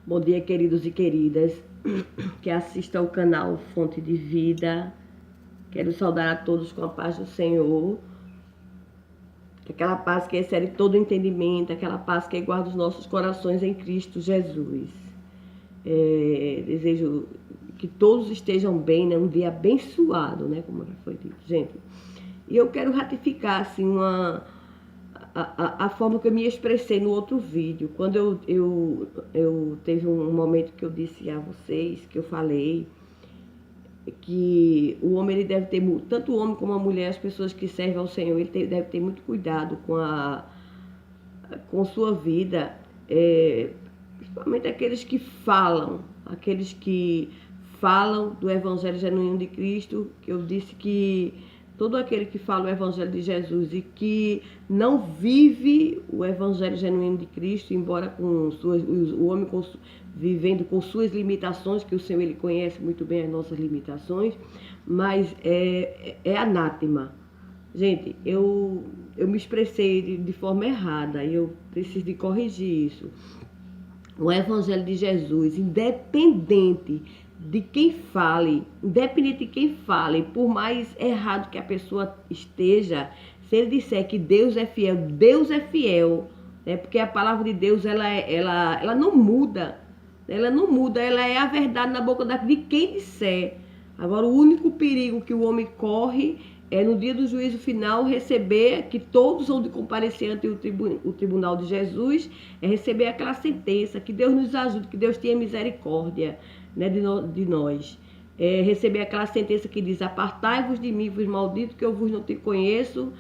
Bom dia, queridos e queridas que assistam ao canal Fonte de Vida. Quero saudar a todos com a paz do Senhor. Aquela paz que excede todo entendimento, aquela paz que guarda os nossos corações em Cristo Jesus. Desejo que todos estejam bem, né? Um dia abençoado, né? Como foi dito, gente. E eu quero ratificar, assim, a forma que eu me expressei no outro vídeo. Quando eu teve um momento que eu disse a vocês, que eu falei que o homem, ele deve ter, tanto o homem como a mulher, as pessoas que servem ao Senhor, ele deve ter muito cuidado com sua vida, principalmente aqueles que falam do Evangelho genuíno de Cristo, que eu disse que todo aquele que fala o Evangelho de Jesus e que não vive o Evangelho genuíno de Cristo, embora o homem vivendo com suas limitações, que o Senhor, ele conhece muito bem as nossas limitações, mas é anátema. Gente, eu me expressei de forma errada e eu preciso de corrigir isso. O Evangelho de Jesus, independente de quem fale, por mais errado que a pessoa esteja, se ele disser que Deus é fiel, né? Porque a palavra de Deus, ela não muda, ela é a verdade na boca de quem disser. Agora, o único perigo que o homem corre é no dia do juízo final receber, que todos vão de comparecer ante o tribunal de Jesus, é receber aquela sentença. Que Deus nos ajude, que Deus tenha misericórdia, né, de nós. Receber aquela sentença que diz: apartai-vos de mim, vos maldito, que eu vos não te conheço,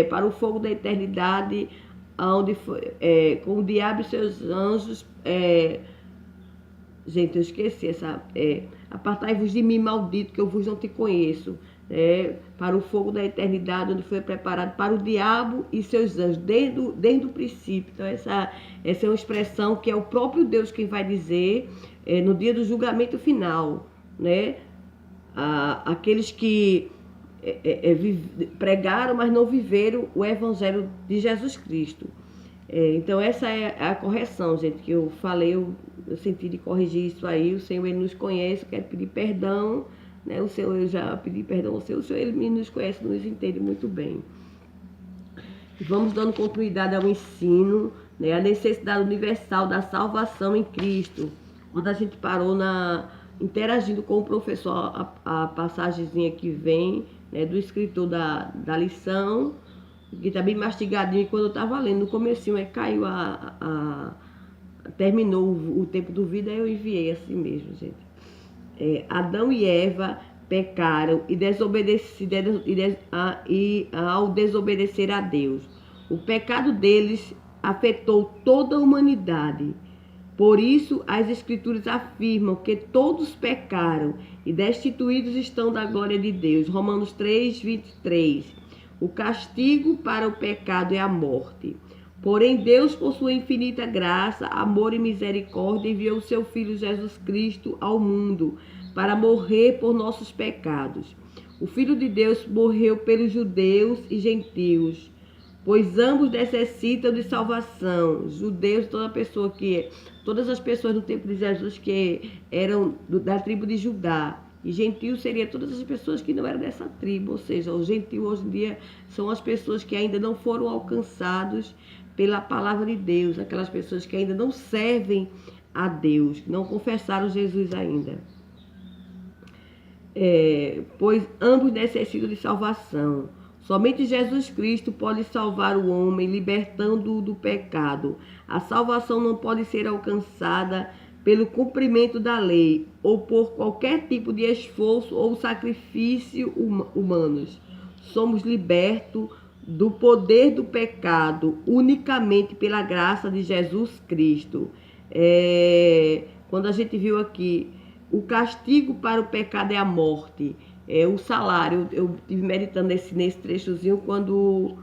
para o fogo da eternidade, onde com o diabo e seus anjos. Gente, eu esqueci essa. Apartai-vos de mim, maldito, que eu vos não te conheço. Para o fogo da eternidade, onde foi preparado para o diabo e seus anjos, desde o princípio. Então, essa é uma expressão que é o próprio Deus quem vai dizer no dia do julgamento final, né? Aqueles que pregaram, mas não viveram o Evangelho de Jesus Cristo. Então, essa é a correção, gente, que eu falei, eu senti de corrigir isso aí. O Senhor, ele nos conhece, eu quero pedir perdão, né? O Senhor, eu já pedi perdão ao Senhor, ele nos conhece, nos entende muito bem. Vamos dando continuidade ao ensino, né? A necessidade universal da salvação em Cristo. Quando a gente parou interagindo com o professor, a passagemzinha que vem, né, do escritor da lição, que tá bem mastigadinho, e quando eu tava lendo no comecinho, caiu terminou o tempo do vídeo, aí eu enviei assim mesmo, gente. Adão e Eva pecaram ao desobedecer a Deus. O pecado deles afetou toda a humanidade. Por isso, as Escrituras afirmam que todos pecaram e destituídos estão da glória de Deus. Romanos 3, 23. O castigo para o pecado é a morte. Porém, Deus, por sua infinita graça, amor e misericórdia, enviou o seu Filho Jesus Cristo ao mundo para morrer por nossos pecados. O Filho de Deus morreu pelos judeus e gentios, pois ambos necessitam de salvação. Judeus, todas as pessoas no tempo de Jesus que eram da tribo de Judá. E gentil seria todas as pessoas que não eram dessa tribo, ou seja, o gentil hoje em dia são as pessoas que ainda não foram alcançados pela palavra de Deus, aquelas pessoas que ainda não servem a Deus, que não confessaram Jesus ainda. Pois ambos necessitam de salvação. Somente Jesus Cristo pode salvar o homem, libertando-o do pecado. A salvação não pode ser alcançada pelo cumprimento da lei ou por qualquer tipo de esforço ou sacrifício humanos. Somos libertos do poder do pecado unicamente pela graça de Jesus Cristo. Quando a gente viu aqui, o castigo para o pecado é a morte. O salário, eu estive meditando nesse trechozinho, quando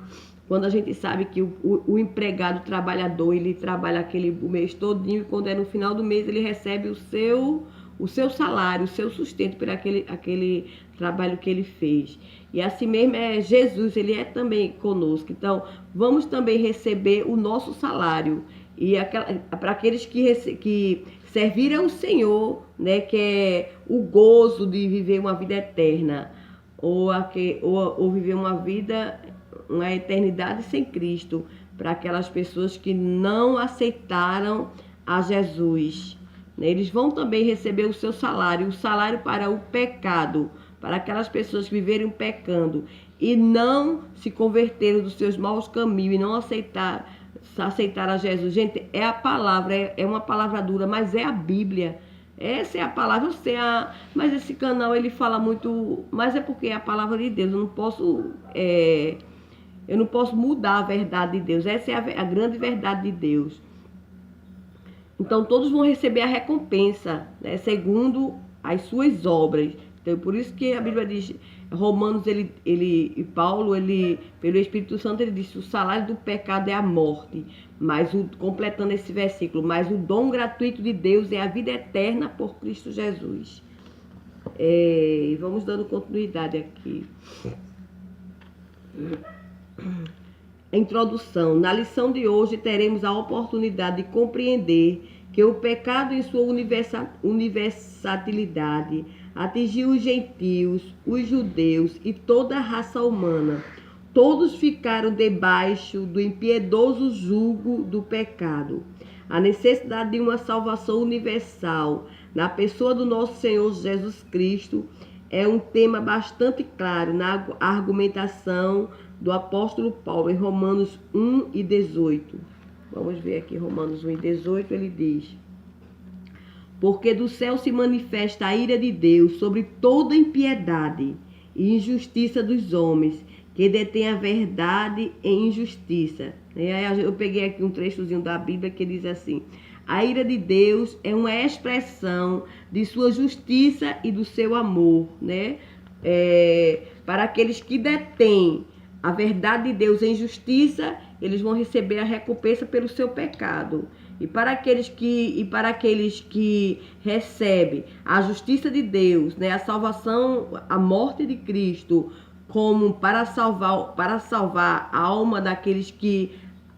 a gente sabe que o empregado, o trabalhador, ele trabalha o mês todinho, e quando é no final do mês ele recebe o seu salário, o seu sustento por aquele trabalho que ele fez. E assim mesmo Jesus, ele é também conosco. Então, vamos também receber o nosso salário. e para aqueles que serviram ao Senhor, né, que é o gozo de viver uma vida eterna, ou viver uma eternidade sem Cristo, para aquelas pessoas que não aceitaram a Jesus. Eles vão também receber o seu salário, o salário para o pecado, para aquelas pessoas que viveram pecando e não se converteram dos seus maus caminhos e não aceitaram a Jesus. Gente, é a palavra, é uma palavra dura, mas é a Bíblia. Essa é a palavra, mas esse canal ele fala muito, mas é porque é a palavra de Deus. Eu não posso mudar a verdade de Deus. Essa é a grande verdade de Deus. Então todos vão receber a recompensa, né, segundo as suas obras. Então por isso que a Bíblia diz, Romanos, e Paulo, pelo Espírito Santo, ele disse: o salário do pecado é a morte. Mas completando esse versículo, mas o dom gratuito de Deus é a vida eterna por Cristo Jesus. E vamos dando continuidade aqui. Introdução. Na lição de hoje teremos a oportunidade de compreender que o pecado em sua universalidade atingiu os gentios, os judeus e toda a raça humana. Todos ficaram debaixo do impiedoso jugo do pecado. A necessidade de uma salvação universal na pessoa do nosso Senhor Jesus Cristo é um tema bastante claro na argumentação do apóstolo Paulo em Romanos 1 e 18. Vamos ver aqui Romanos 1 e 18, ele diz: porque do céu se manifesta a ira de Deus sobre toda impiedade e injustiça dos homens, que detêm a verdade em injustiça. Eu peguei aqui um trechozinho da Bíblia que diz assim: a ira de Deus é uma expressão de sua justiça e do seu amor, né? Para aqueles que detêm a verdade de Deus em justiça, eles vão receber a recompensa pelo seu pecado. E para aqueles que recebem a justiça de Deus, né, a salvação, a morte de Cristo, como para salvar a alma daqueles que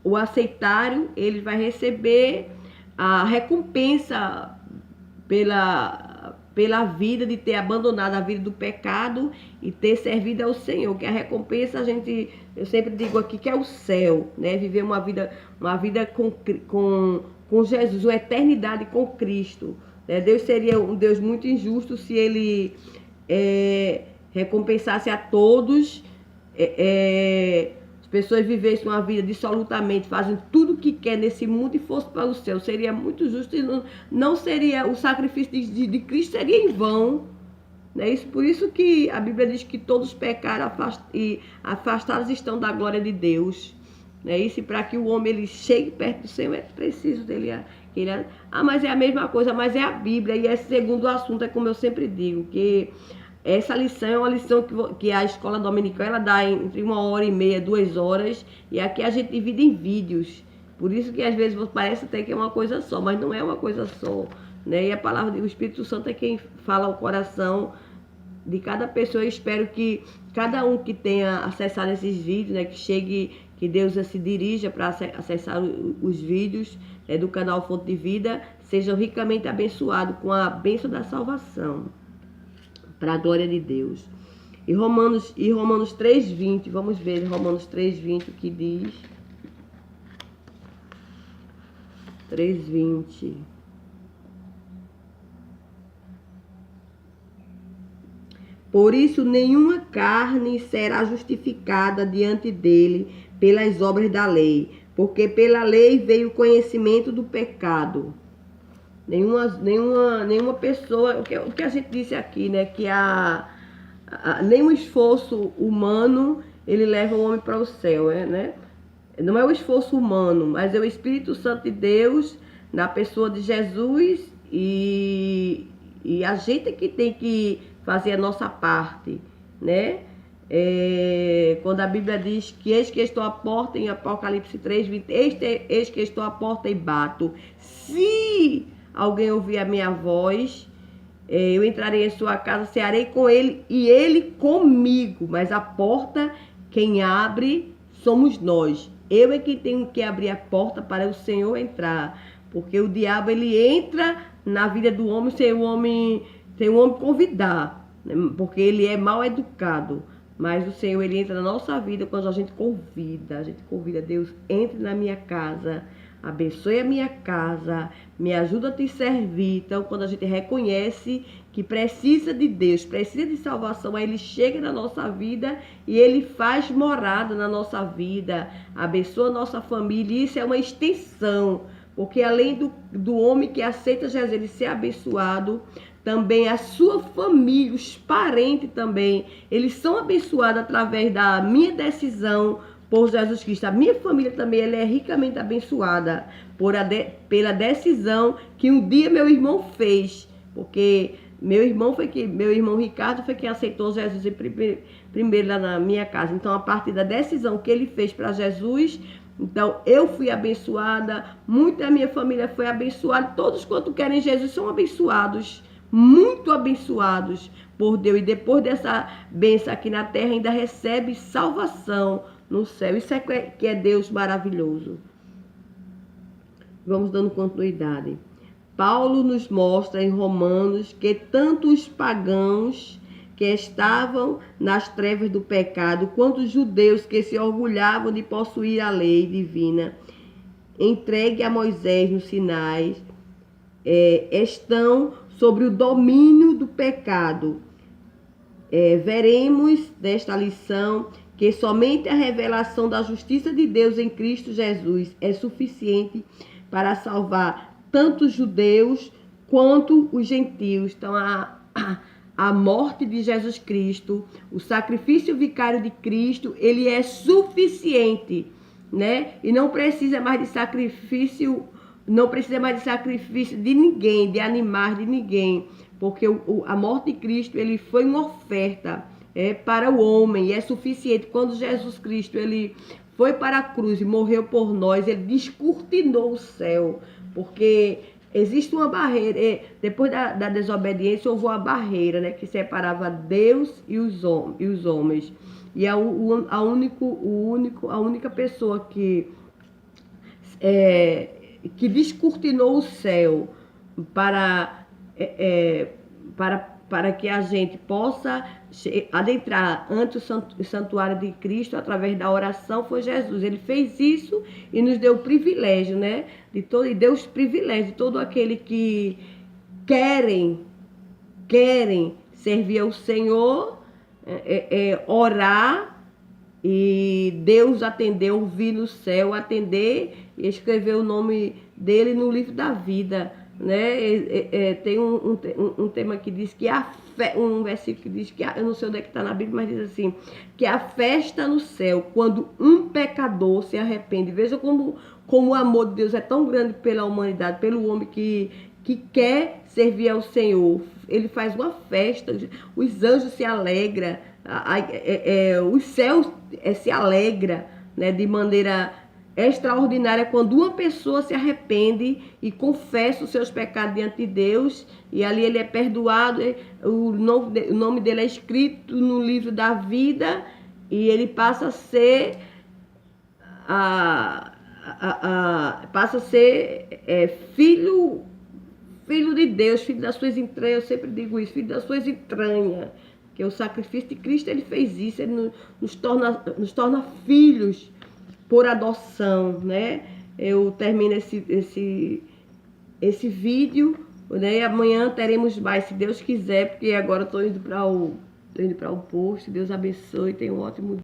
o aceitaram, ele vai receber a recompensa pela vida de ter abandonado a vida do pecado e ter servido ao Senhor, que a recompensa eu sempre digo aqui que é o céu, né? Viver uma vida com Jesus, uma eternidade com Cristo, né? Deus seria um Deus muito injusto se ele recompensasse a todos, as pessoas vivessem uma vida dissolutamente, fazendo tudo o que quer nesse mundo e fosse para o céu. Seria muito justo e não seria, o sacrifício de Cristo seria em vão. Né? Por isso que a Bíblia diz que todos pecaram e afastados estão da glória de Deus. Né? Isso, para que o homem ele chegue perto do Senhor, é preciso dele. Mas é a mesma coisa, mas é a Bíblia. E esse segundo assunto é como eu sempre digo, que essa lição é uma lição que a escola dominical ela dá entre 1h30, 2 horas, e aqui a gente divide em vídeos. Por isso que às vezes parece até que é uma coisa só, mas não é uma coisa só. Né? E a palavra do Espírito Santo é quem fala ao coração de cada pessoa. Eu espero que cada um que tenha acessado esses vídeos, né, que Deus se dirija para acessar os vídeos do canal Fonte de Vida, sejam ricamente abençoados com a bênção da salvação. Para a glória de Deus. E Romanos 3:20, vamos ver Romanos 3:20 o que diz. 3:20. Por isso nenhuma carne será justificada diante dele pelas obras da lei, porque pela lei veio o conhecimento do pecado. Nenhuma pessoa, o que a gente disse aqui, né, que nenhum esforço humano ele leva o homem para o céu, né? Não é o esforço humano, mas é o Espírito Santo de Deus na pessoa de Jesus e a gente que tem que fazer a nossa parte, né? Quando a Bíblia diz que eis que estou à porta, em Apocalipse 3:20, eis que estou à porta e bato. Se alguém ouvir a minha voz, eu entrarei em sua casa, cearei com ele e ele comigo. Mas a porta, quem abre, somos nós. Eu é que tenho que abrir a porta para o Senhor entrar. Porque o diabo, ele entra na vida do homem sem o homem convidar. Né? Porque ele é mal educado. Mas o Senhor, ele entra na nossa vida quando a gente convida. A gente convida, Deus, entre na minha casa, abençoe a minha casa, me ajuda a te servir. Então, quando a gente reconhece que precisa de Deus, precisa de salvação, aí ele chega na nossa vida e ele faz morada na nossa vida, abençoa a nossa família. E isso é uma extensão, porque além do homem que aceita Jesus, ele ser abençoado, também a sua família, os parentes também, eles são abençoados através da minha decisão por Jesus Cristo. A minha família também, ela é ricamente abençoada pela decisão que um dia meu irmão fez, porque meu irmão Ricardo foi quem aceitou Jesus primeiro lá na minha casa. Então, a partir da decisão que ele fez para Jesus, então eu fui abençoada, muita da minha família foi abençoada, todos quanto querem Jesus são abençoados, muito abençoados por Deus. E depois dessa bênção aqui na terra, ainda recebe salvação no céu. Isso é que é Deus maravilhoso. Vamos dando continuidade. Paulo nos mostra em Romanos que tanto os pagãos que estavam nas trevas do pecado, quanto os judeus que se orgulhavam de possuir a lei divina, entregue a Moisés no Sinai, estão sobre o domínio do pecado. Veremos nesta lição que somente a revelação da justiça de Deus em Cristo Jesus é suficiente para salvar tanto os judeus quanto os gentios. Então, a morte de Jesus Cristo, o sacrifício vicário de Cristo, ele é suficiente, né? E não precisa mais de sacrifício, de ninguém, de animais, de ninguém, porque a morte de Cristo, ele foi uma oferta para o homem, e é suficiente. Quando Jesus Cristo, ele foi para a cruz e morreu por nós, ele descortinou o céu, porque existe uma barreira. Depois da desobediência, houve uma barreira, né, que separava Deus e os homens. E a única pessoa que descortinou o céu para que a gente possa adentrar ante o santuário de Cristo através da oração foi Jesus. Ele fez isso e nos deu o privilégio, né? E deu os privilégios de todo aquele que querem servir ao Senhor, orar, e Deus atender, ouvir no céu, atender e escrever o nome dele no livro da vida, né? Tem um tema que diz que a fé, um versículo que diz que, eu não sei onde é que está na Bíblia, mas diz assim, que a festa no céu, quando um pecador se arrepende. Veja como o amor de Deus é tão grande pela humanidade, pelo homem que quer servir ao Senhor. Ele faz uma festa, os anjos se alegram, os céus se alegram, né, de maneira extraordinária quando uma pessoa se arrepende e confessa os seus pecados diante de Deus, e ali ele é perdoado, o nome dele é escrito no livro da vida, e ele passa a ser filho de Deus, filho das suas entranhas. Eu sempre digo isso, filho das suas entranhas, que o sacrifício de Cristo, ele fez isso, ele nos torna filhos por adoção, né? Eu termino esse vídeo, né? E amanhã teremos mais, se Deus quiser, porque agora eu estou indo para o posto. Deus abençoe, tenha um ótimo dia.